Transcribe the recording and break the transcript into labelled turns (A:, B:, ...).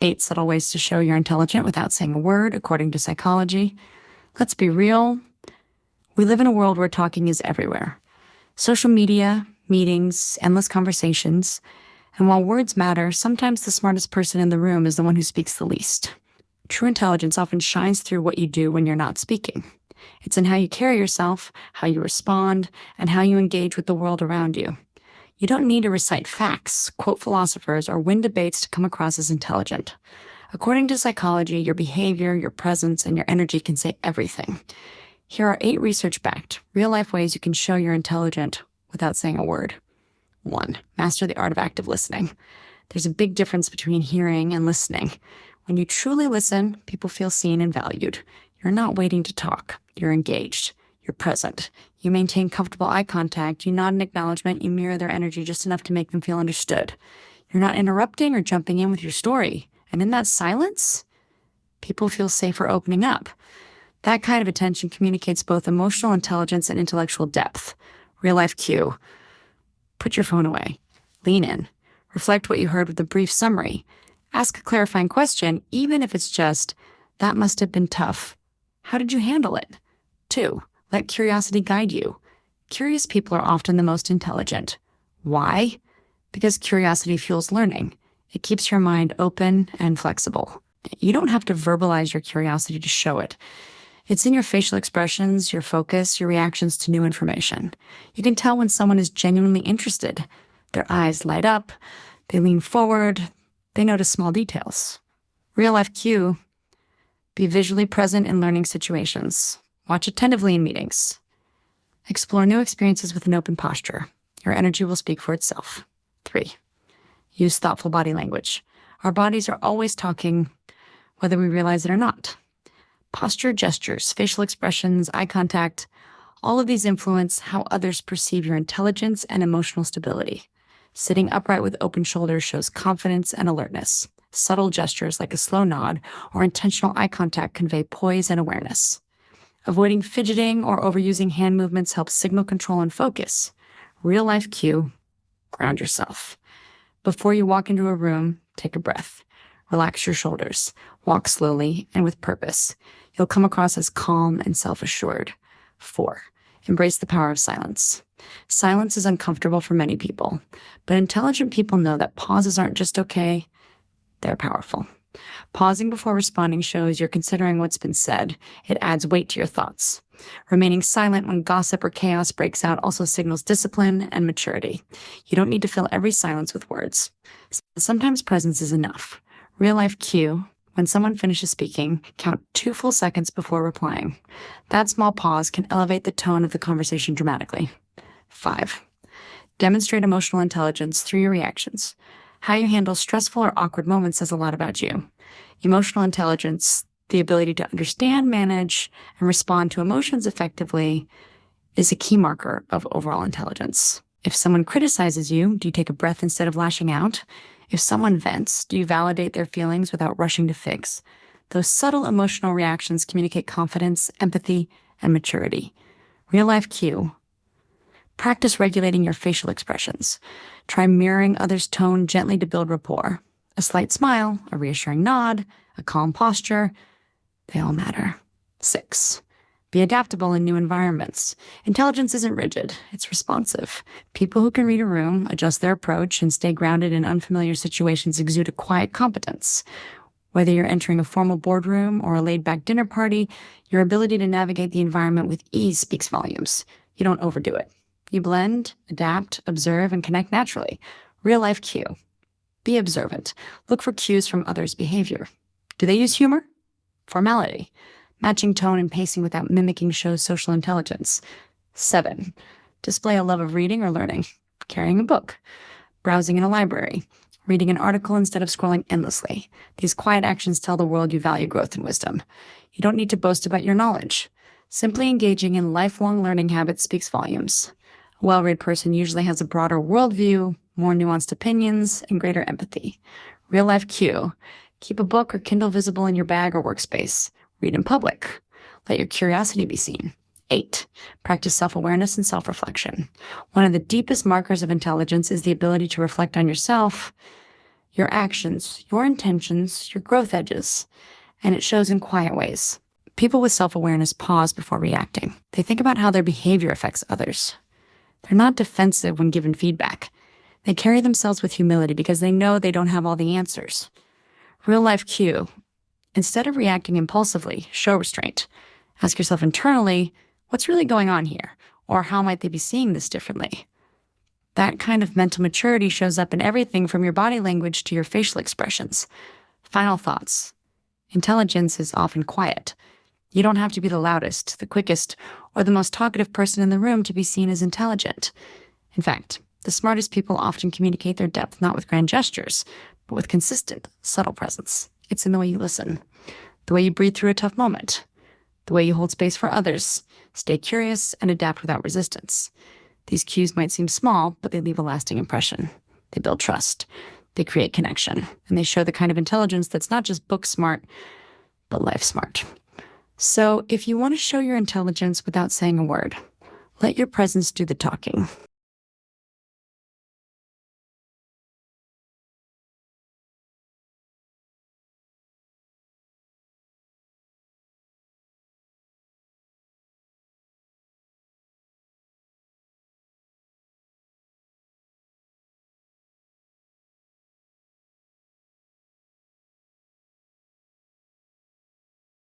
A: 8 subtle ways to show you're intelligent without saying a word, according to psychology. Let's be real. We live in a world where talking is everywhere. Social media, meetings, endless conversations. And while words matter, sometimes the smartest person in the room is the one who speaks the least. True intelligence often shines through what you do when you're not speaking. It's in how you carry yourself, how you respond, and how you engage with the world around you. You don't need to recite facts, quote philosophers, or win debates to come across as intelligent. According to psychology, your behavior, your presence, and your energy can say everything. Here are 8 research-backed, real-life ways you can show you're intelligent without saying a word. 1. Master the art of active listening. There's a big difference between hearing and listening. When you truly listen, people feel seen and valued. You're not waiting to talk. You're engaged. You're present. You maintain comfortable eye contact. You nod in acknowledgement. You mirror their energy just enough to make them feel understood. You're not interrupting or jumping in with your story. And in that silence, people feel safer opening up. That kind of attention communicates both emotional intelligence and intellectual depth. Real-life cue. Put your phone away. Lean in. Reflect what you heard with a brief summary. Ask a clarifying question, even if it's just, that must have been tough. How did you handle it? 2. Let curiosity guide you. Curious people are often the most intelligent. Why? Because curiosity fuels learning. It keeps your mind open and flexible. You don't have to verbalize your curiosity to show it. It's in your facial expressions, your focus, your reactions to new information. You can tell when someone is genuinely interested. Their eyes light up, they lean forward, they notice small details. Real-life cue. Be visually present in learning situations. Watch attentively in meetings. Explore new experiences with an open posture. Your energy will speak for itself. 3. Use thoughtful body language. Our bodies are always talking, whether we realize it or not. Posture, gestures, facial expressions, eye contact, all of these influence how others perceive your intelligence and emotional stability. Sitting upright with open shoulders shows confidence and alertness. Subtle gestures like a slow nod or intentional eye contact convey poise and awareness. Avoiding fidgeting or overusing hand movements helps signal control and focus. Real-life cue, ground yourself. Before you walk into a room, take a breath. Relax your shoulders. Walk slowly and with purpose. You'll come across as calm and self-assured. 4. Embrace the power of silence. Silence is uncomfortable for many people, but intelligent people know that pauses aren't just okay, they're powerful. Pausing before responding shows you're considering what's been said. It adds weight to your thoughts. Remaining silent when gossip or chaos breaks out also signals discipline and maturity. You don't need to fill every silence with words. Sometimes presence is enough. Real-life cue. When someone finishes speaking, count 2 full seconds before replying. That small pause can elevate the tone of the conversation dramatically. 5. Demonstrate emotional intelligence through your reactions. How you handle stressful or awkward moments says a lot about you. Emotional intelligence, the ability to understand, manage, and respond to emotions effectively, is a key marker of overall intelligence. If someone criticizes you, do you take a breath instead of lashing out? If someone vents, do you validate their feelings without rushing to fix? Those subtle emotional reactions communicate confidence, empathy, and maturity. Real-life cue. Practice regulating your facial expressions. Try mirroring others' tone gently to build rapport. A slight smile, a reassuring nod, a calm posture, they all matter. 6. Be adaptable in new environments. Intelligence isn't rigid, it's responsive. People who can read a room, adjust their approach, and stay grounded in unfamiliar situations exude a quiet competence. Whether you're entering a formal boardroom or a laid-back dinner party, your ability to navigate the environment with ease speaks volumes. You don't overdo it. You blend, adapt, observe, and connect naturally. Real-life cue. Be observant. Look for cues from others' behavior. Do they use humor? Formality. Matching tone and pacing without mimicking shows social intelligence. 7. Display a love of reading or learning. Carrying a book. Browsing in a library. Reading an article instead of scrolling endlessly. These quiet actions tell the world you value growth and wisdom. You don't need to boast about your knowledge. Simply engaging in lifelong learning habits speaks volumes. A well-read person usually has a broader worldview, more nuanced opinions, and greater empathy. Real-life cue. Keep a book or Kindle visible in your bag or workspace. Read in public. Let your curiosity be seen. 8. Practice self-awareness and self-reflection. One of the deepest markers of intelligence is the ability to reflect on yourself, your actions, your intentions, your growth edges, and it shows in quiet ways. People with self-awareness pause before reacting. They think about how their behavior affects others. They're not defensive when given feedback. They carry themselves with humility because they know they don't have all the answers. Real life cue. Instead of reacting impulsively, show restraint. Ask yourself internally, what's really going on here? Or how might they be seeing this differently? That kind of mental maturity shows up in everything from your body language to your facial expressions. Final thoughts. Intelligence is often quiet. You don't have to be the loudest, the quickest, or the most talkative person in the room to be seen as intelligent. In fact, the smartest people often communicate their depth not with grand gestures, but with consistent, subtle presence. It's in the way you listen, the way you breathe through a tough moment, the way you hold space for others, stay curious, and adapt without resistance. These cues might seem small, but they leave a lasting impression. They build trust. They create connection. And they show the kind of intelligence that's not just book smart, but life smart. So if you want to show your intelligence without saying a word, let your presence do the talking.